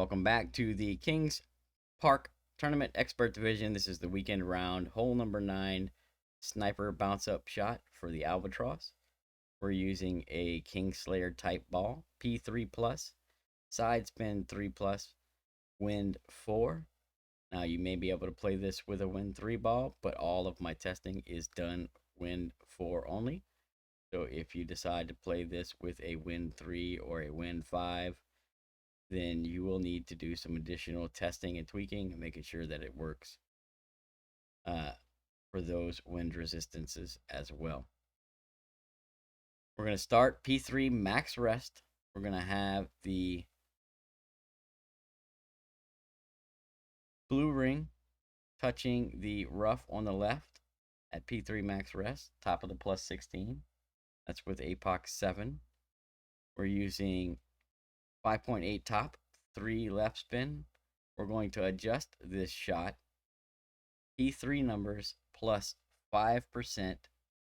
Welcome back to the Kings Park Tournament Expert Division. This is the weekend round, hole number 9, sniper bounce up shot for the Albatross. We're using a Kingslayer type ball, P3 plus, side spin 3 plus, wind 4. Now you may be able to play this with a wind 3 ball, but all of my testing is done wind 4 only. So if you decide to play this with a wind 3 or a wind 5, then you will need to do some additional testing and tweaking and making sure that it works for those wind resistances as well. We're going to start P3 max rest. We're going to have the blue ring touching the rough on the left at P3 max rest, top of the plus 16. That's with APOC 7. We're using 5.8 top, 3 left spin. We're going to adjust this shot P3 numbers plus 5%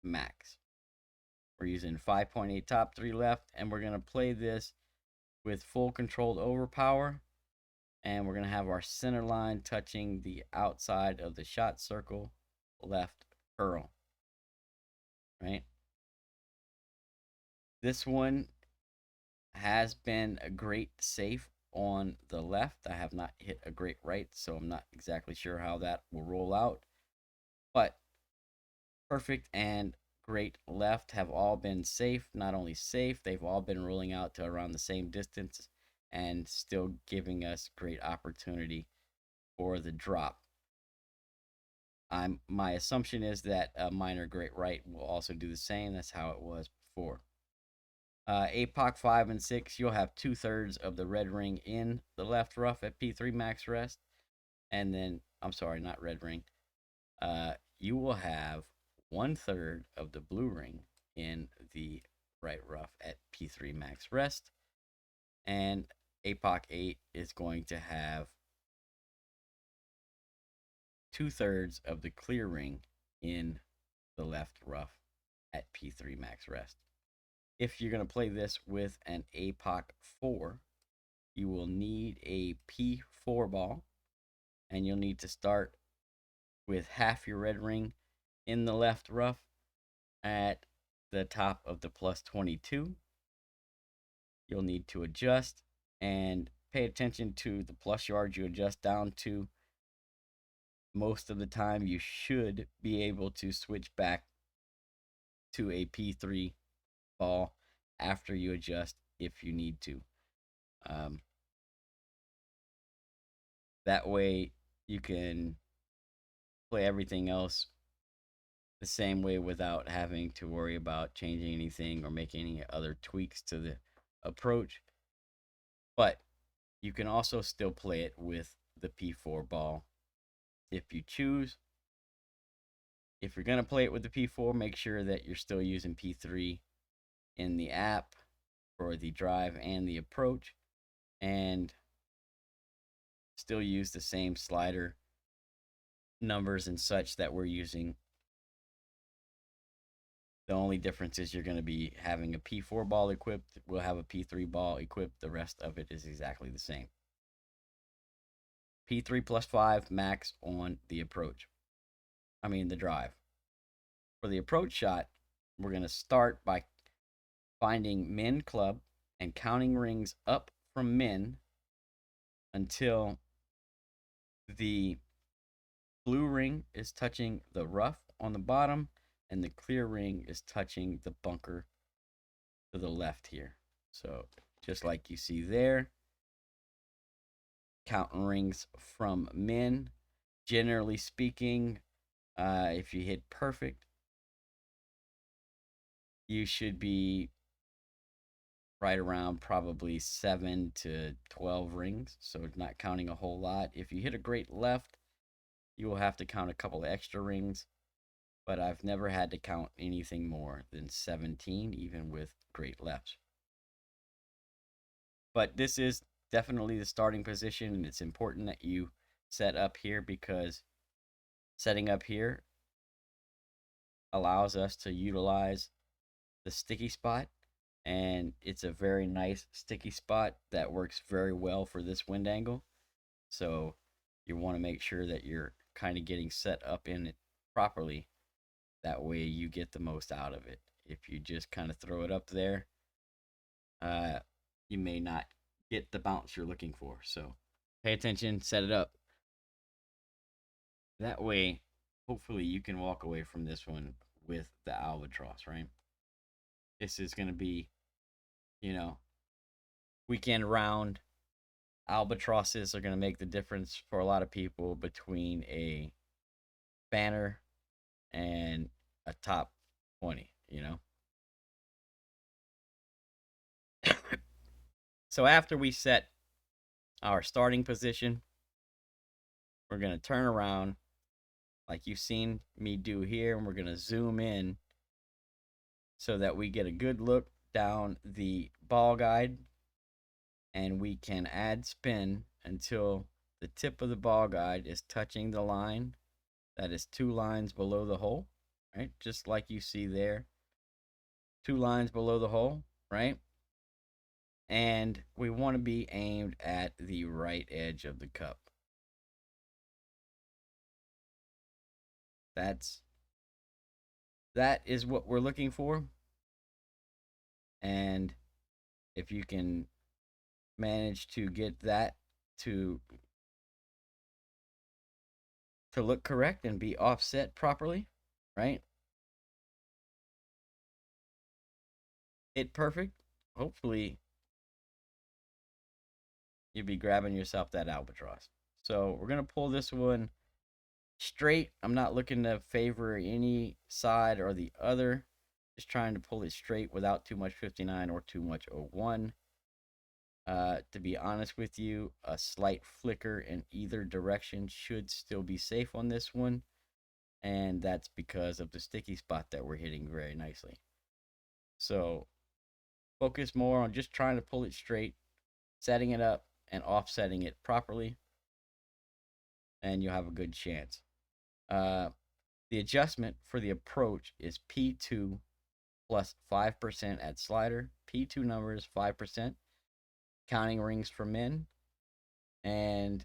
max. We're using 5.8 top, 3 left, and we're going to play this with full controlled overpower. And we're going to have our center line touching the outside of the shot circle, left curl. Right? This one has been a great safe on the left. I have not hit a great right, so I'm not exactly sure how that will roll out. But perfect and great left have all been safe. Not only safe, they've all been rolling out to around the same distance and still giving us great opportunity for the drop. My assumption is that a minor great right will also do the same. That's how it was before. APOC 5 and 6, you'll have 2/3 of the red ring in the left rough at P3 max rest. And then, I'm sorry, not red ring. You will have 1/3 of the blue ring in the right rough at P3 max rest. And APOC 8 is going to have 2/3 of the clear ring in the left rough at P3 max rest. If you're going to play this with an APOC 4, you will need a P4 ball, and you'll need to start with half your red ring in the left rough at the top of the plus 22. You'll need to adjust and pay attention to the plus yards you adjust down to. Most of the time, you should be able to switch back to a P3 ball after you adjust if you need to. That way you can play everything else the same way without having to worry about changing anything or making any other tweaks to the approach. But you can also still play it with the P4 ball if you choose. If you're going to play it with the P4, make sure that you're still using P3 in the app for the drive and the approach, and still use the same slider numbers and such that we're using. The only difference is you're going to be having a P4 ball equipped. We'll have a P3 ball equipped. The rest of it is exactly the same. P3 plus 5 max on the approach. The drive. For the approach shot, we're going to start by finding min club and counting rings up from min until the blue ring is touching the rough on the bottom and the clear ring is touching the bunker to the left here. So just like you see there, counting rings from min. Generally speaking, if you hit perfect, you should be right around probably 7 to 12 rings, so not counting a whole lot. If you hit a great left, you will have to count a couple of extra rings, but I've never had to count anything more than 17, even with great lefts. But this is definitely the starting position, and it's important that you set up here, because setting up here allows us to utilize the sticky spot and it's a very nice sticky spot that works very well for this wind angle. So you want to make sure that you're kind of getting set up in it properly. That way you get the most out of it. If you just kind of throw it up there, uh, you may not get the bounce you're looking for. So pay attention, set it up. That way, hopefully, you can walk away from this one with the albatross, right? This is going to be, you know, weekend round. Albatrosses are going to make the difference for a lot of people between a banner and a top 20, you know? So after we set our starting position, we're going to turn around like you've seen me do here, and we're going to zoom in so that we get a good look down the ball guide, and we can add spin until the tip of the ball guide is touching the line that is 2 lines below the hole, right? Just like you see there, 2 lines below the hole, right? And we want to be aimed at the right edge of the cup. That is what we're looking for. And if you can manage to get that to look correct and be offset properly, right? It perfect. Hopefully you'll be grabbing yourself that albatross. So we're going to pull this one straight. I'm not looking to favor any side or the other. Just trying to pull it straight without too much 59 or too much 01. To be honest with you, a slight flicker in either direction should still be safe on this one. And that's because of the sticky spot that we're hitting very nicely. So focus more on just trying to pull it straight, setting it up, and offsetting it properly, and you'll have a good chance. The adjustment for the approach is P2 plus 5% at slider. P2 number is 5%. Counting rings for men, and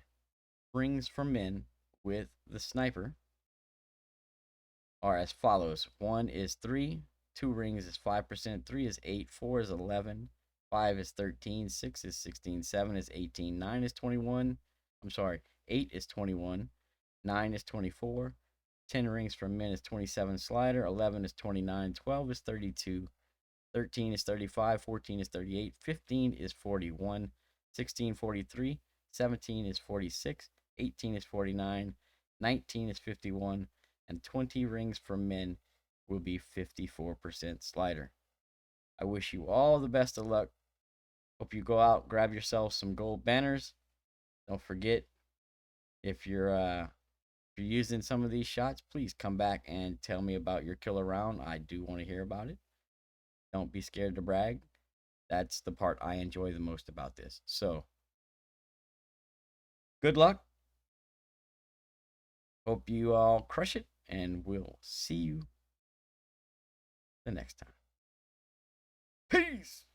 rings for men with the sniper are as follows. 1 is 3, 2 rings is 5%, 3 is 8, 4 is 11, 5 is 13, 6 is 16, 7 is 18, 9 is 21. I'm sorry, 8 is 21, 9 is 24, 10 rings for men is 27 slider, 11 is 29, 12 is 32, 13 is 35, 14 is 38, 15 is 41, 16 43, 17 is 46, 18 is 49, 19 is 51, and 20 rings for men will be 54% slider. I wish you all the best of luck. Hope you go out, grab yourself some gold banners. Don't forget, if you're using some of these shots, please come back and tell me about your killer round. I do want to hear about it. Don't be scared to brag. That's the part I enjoy the most about this. So, good luck. Hope you all crush it, and we'll see you the next time. Peace.